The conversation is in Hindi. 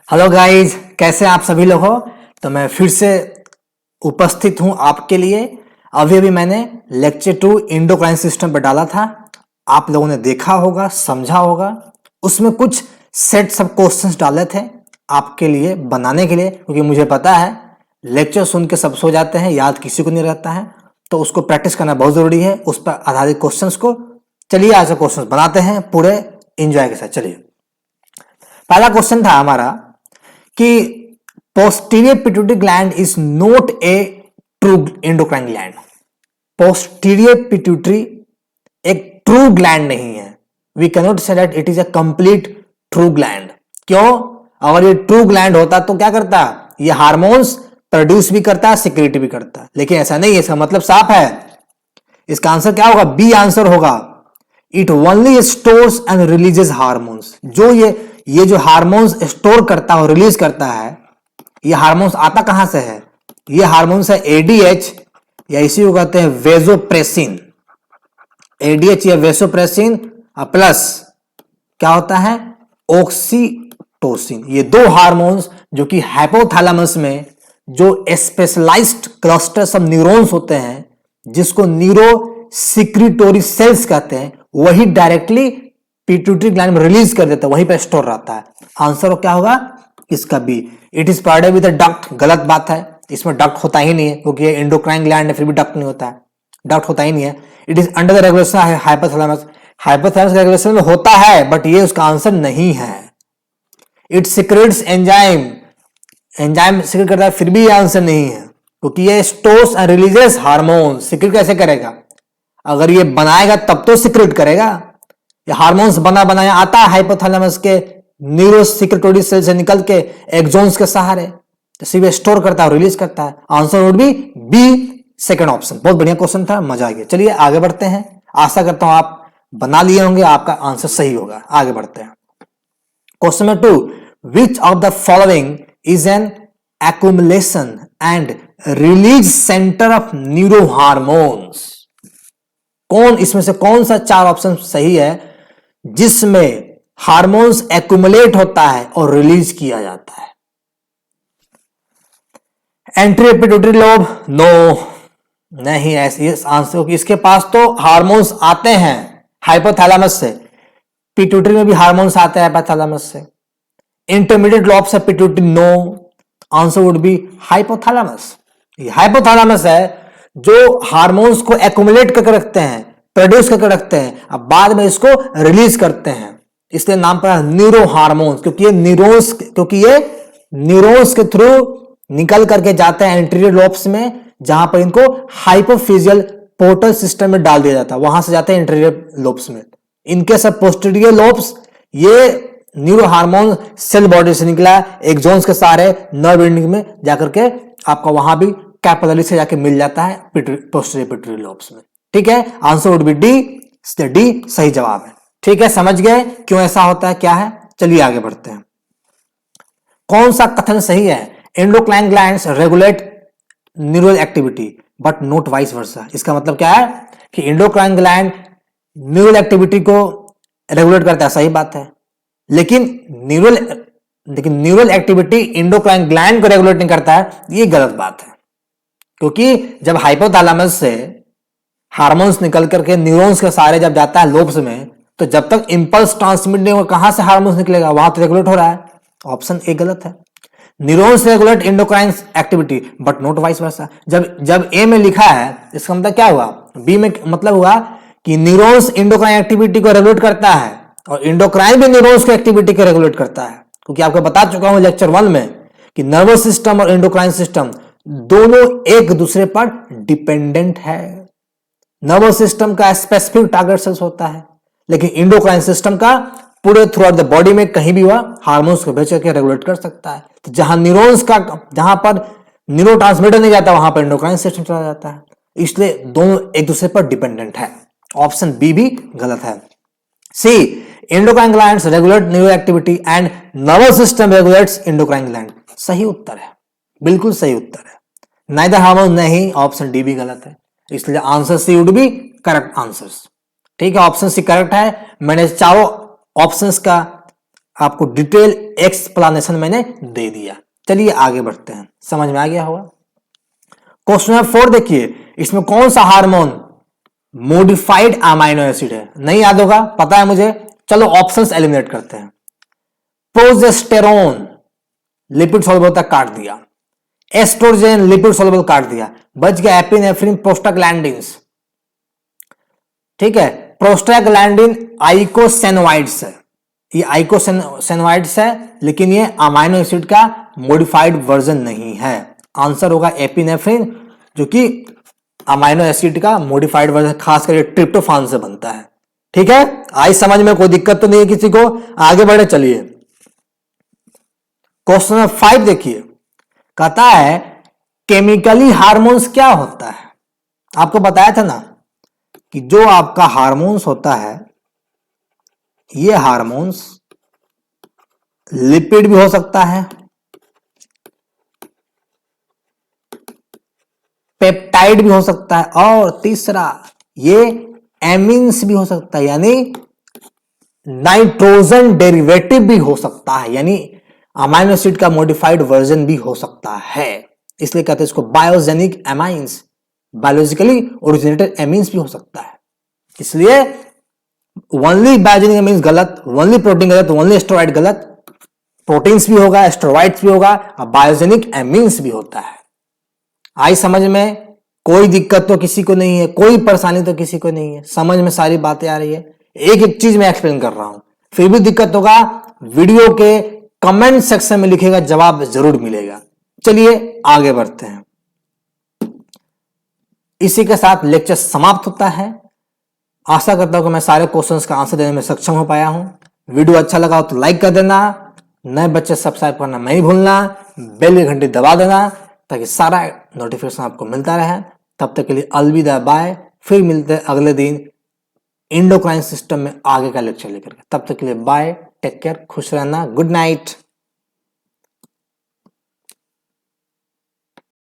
हेलो गाइस, कैसे आप सभी लोग हो। तो मैं फिर से उपस्थित हूं आपके लिए। अभी अभी मैंने लेक्चर 2 एंडोक्राइन सिस्टम पर डाला था। आप लोगों ने देखा होगा, समझा होगा। उसमें कुछ सेट्स ऑफ क्वेश्चंस डाले थे आपके लिए बनाने के लिए, क्योंकि मुझे पता है लेक्चर सुन के सब सो जाते हैं, याद किसी को नहीं रहता है। तो उसको प्रैक्टिस करना बहुत जरूरी है, उस पर आधारित क्वेश्चंस को। चलिए आज क्वेश्चंस बनाते हैं पूरे एंजॉय के साथ। चलिए, पहला क्वेश्चन था हमारा कि posterior pituitary gland is not a true endocrine gland. Posterior pituitary एक ट्रू ग्लैंड नहीं है। We can not say that it is a complete true gland. क्यों? अगर ये ट्रू ग्लैंड होता तो क्या करता? ये हार्मोन्स प्रोड्यूस भी करता है, सिक्रेट भी करता है, लेकिन ऐसा नहीं है। इसका मतलब साफ है। इसका आंसर क्या होगा? बी आंसर होगा। It only stores and releases hormones. जो ये जो हार्मोन्स स्टोर करता है और रिलीज करता है, ये हार्मोन्स आता कहां से है? ये हार्मोन्स है एडीएच, या इसी को कहते हैं वेसोप्रेसिन। एडीएच या वेसोप्रेसिन प्लस क्या होता है? ऑक्सीटोसिन। ये दो हार्मोन्स जो कि हाइपोथैलेमस में जो स्पेशलाइज्ड क्लस्टर्स ऑफ न्यूरॉन्स होते हैं, जिसको न्यूरो सिक्रिटोरी सेल्स कहते हैं, वही डायरेक्टली पिट्यूटरी ग्लैंड में रिलीज कर देता है, वहीं पे स्टोर रहता है। आंसर क्या होगा इसका? B. It is provided with a duct. गलत बात है, इसमें डक्ट होता ही नहीं है, क्योंकि ये एंडोक्राइन ग्लैंड है, फिर भी डक्ट नहीं होता है, डक्ट होता ही नहीं है। It is under the regulation hypothalamus. Hypothalamus regulation में होता है, बट ये उसका आंसर नहीं है। It secretes enzyme. Enzyme secrete करता है, फिर भी ये आंसर नहीं है, क्योंकि ये stores and releases hormone. Secrete कैसे करेगा? अगर ये बनाएगा तब तो सिक्रेट करेगा। ये हार्मोन्स बना बनाया आता है हाइपोथैलेमस के न्यूरो सिक्रेटोरी सेल से निकल के एक्सोन्स के सहारे, तो सीधे स्टोर करता है और रिलीज करता है। Answer would be B, second option. बहुत बढ़िया क्वेश्चन था, मजा आ गया। चलिए आगे बढ़ते हैं। आशा करता हूं आप बना लिए होंगे, आपका आंसर सही होगा। आगे बढ़ते हैं। Question number 2, which of the following is an accumulation and release centre of neuro hormones? कौन इसमें से कौन सा चार ऑप्शन सही है जिसमें हार्मोन्स एक्युमुलेट होता है और रिलीज किया जाता है? Anterior pituitary lobe? नो, नहीं ऐसी आंसर होगी। इसके पास तो हार्मोन्स आते हैं हाइपोथैलेमस से, पिट्यूटरी में भी हार्मोन्स आते हैं हाइपोथैलेमस से। इंटरमीडिएट लोब से pituitary? No, answer would be hypothalamus. ये हाइपोथैलेमस है जो हार्मोन्स को एक्युमुलेट करके रखते हैं, प्रोड्यूस करके रखते हैं, अब बाद में इसको रिलीज करते हैं। इसलिए नाम पड़ा न्यूरो हार्मोन्स, क्योंकि ये न्यूरॉन्स के थ्रू निकल करके जाते हैं एंटीरियर लोब्स में, जहां पर इनको हाइपोफिजियल पोर्टल सिस्टम में डाल दिया जाता है, वहां से जाते हैं इंटीरियर लोब्स में। इनके सब पोस्टीरियर लोब्स, ये न्यूरो हार्मोन सेल बॉडी से निकला एक्सोन्स के सारे नर्व एंडिंग में जाकर के आपका वहां भी कैपिलरी से जाके मिल जाता है पोस्टीरियर पिट्यूटरी लोब्स में। ठीक है, answer would B D. D सही जवाब है। ठीक है, समझ गए क्यों ऐसा होता है, क्या है। चलिए आगे बढ़ते हैं। कौन सा कथन सही है? Endocrine glands regulate neural activity but not vice versa. इसका मतलब क्या है कि एंडोक्राइन ग्लैंड न्यूरल एक्टिविटी को रेगुलेट करता है, सही बात है, लेकिन न्यूरल एक्टिविटी एंडोक्राइन ग्लैंड को रेगुलेट नहीं करता है, ये गलत बात है। क्योंकि जब हाइपोथैलेमस से हार्मोन्स निकल करके न्यूरॉन्स के सारे जब जाता है लोब्स में, तो जब तक इंपल्स ट्रांसमिट नहीं होगा, कहां से हार्मोन्स निकलेगा? वहां तो रेगुलेट हो रहा है। ऑप्शन ए गलत है। Neurons regulate endocrine activity but not vice versa. जब ए में लिखा है, इसका मतलब क्या हुआ? बी में मतलब हुआ कि न्यूरॉन्स एंडोक्राइन एक्टिविटी को रेगुलेट करता है और एंडोक्राइन भी न्यूरॉन्स की एक्टिविटी को रेगुलेट करता है। क्योंकि आपको बता चुका हूं लेक्चर 1 में कि नर्वस सिस्टम और एंडोक्राइन सिस्टम दोनों एक दूसरे पर डिपेंडेंट है। नर्वस सिस्टम का स्पेसिफिक टारगेट सेल्स होता है, लेकिन एंडोक्राइन सिस्टम का पूरे थ्रू आउट द बॉडी में कहीं भी वह हार्मोन्स को भेज करके रेगुलेट कर सकता है। तो जहां पर न्यूरोट्रांसमीटर नहीं जाता, वहां पर एंडोक्राइन सिस्टम चला जाता है। इसलिए दोनों एक दूसरे पर डिपेंडेंट है। ऑप्शन बी भी गलत है। C, endocrine glands regulate neuro activity and nervous system regulates endocrine gland. सही उत्तर है, बिल्कुल सही उत्तर है। नाइदर हार्मोन नहीं, ऑप्शन डी भी गलत है। इसलिए answer C would be correct answers. ठीक है, ऑप्शन सी करेक्ट है। मैंने चारों ऑप्शंस का आपको डिटेल एक्सप्लेनेशन मैंने दे दिया। चलिए आगे बढ़ते हैं, समझ में आ गया होगा। क्वेश्चन नंबर 4 देखिए, इसमें कौन सा हार्मोन मॉडिफाइड अमाइनो एसिड है? नहीं याद होगा, पता है मुझे। चलो ऑप्शंस एलिमिनेट करते हैं। प्रोजेस्टेरोन लिपिड सॉल्युबल तक काट दिया, एस्ट्रोजन लिपिड सॉल्युबल काट दिया, बच गया एपिनेफ्रिन, प्रोस्टाग्लैंडिन्स। ठीक है, प्रोस्टाग्लैंडिन आइकोसेनोइड्स है, ये आइकोसेनोइड्स है, लेकिन ये अमाइनो एसिड का मॉडिफाइड वर्जन नहीं है। आंसर होगा एपिनेफ्रिन, जो कि अमाइनो एसिड का मॉडिफाइड वर्जन खास करके ट्रिप्टोफान से बनता है। ठीक है, आई समझ में, कोई दिक्कत तो नहीं है किसी को? आगे बढ़े चलिए। क्वेश्चन नंबर 5 देखिए, कहता है केमिकली हार्मोन्स क्या होता है? आपको बताया था ना कि जो आपका हार्मोन्स होता है, ये हार्मोन्स लिपिड भी हो सकता है, पेप्टाइड भी हो सकता है, और तीसरा ये एमिन्स भी हो सकता है, यानी नाइट्रोजन डेरिवेटिव भी हो सकता है, यानी अमाइनो एसिड का मॉडिफाइड वर्जन भी हो सकता है। इसलिए कहते हैं इसको बायोजेनिक एमाइंस, बायोलॉजिकली ओरिजिनेटेड एमिन्स भी हो सकता है। इसलिए ओनली बायोजेनिक एमिन्स गलत, ओनली प्रोटीन गलत, ओनली एस्टेरॉइड गलत। प्रोटीन्स भी होगा, एस्टेरॉइड्स भी होगा, और बायोजेनिक एमिन्स भी होता है। आई समझ में? कोई दिक्कत तो किसी को नहीं है, कोई परेशानी तो किसी को नहीं है, समझ में सारी बातें आ रही है। एक एक चीज मैं एक्सप्लेन कर रहा हूं, फिर भी दिक्कत होगा वीडियो के कमेंट सेक्शन में लिखेगा, जवाब जरूर मिलेगा। चलिए आगे बढ़ते हैं। इसी के साथ लेक्चर समाप्त होता है। आशा करता हूं कि मैं सारे क्वेश्चंस का आंसर देने में सक्षम हो पाया हूं। वीडियो अच्छा लगा हो तो लाइक कर देना, नए बच्चे सब्सक्राइब करना नहीं भूलना, बेल की घंटी दबा देना ताकि सारा नोटिफिकेशन आपको मिलता रहे। तब तक के लिए अलविदा, बाय। फिर मिलते हैं अगले दिन इंडोक्राइन सिस्टम में आगे का लेक्चर लेकर। तब तक के लिए बाय, टेक केयर, खुश रहना, गुड नाइट।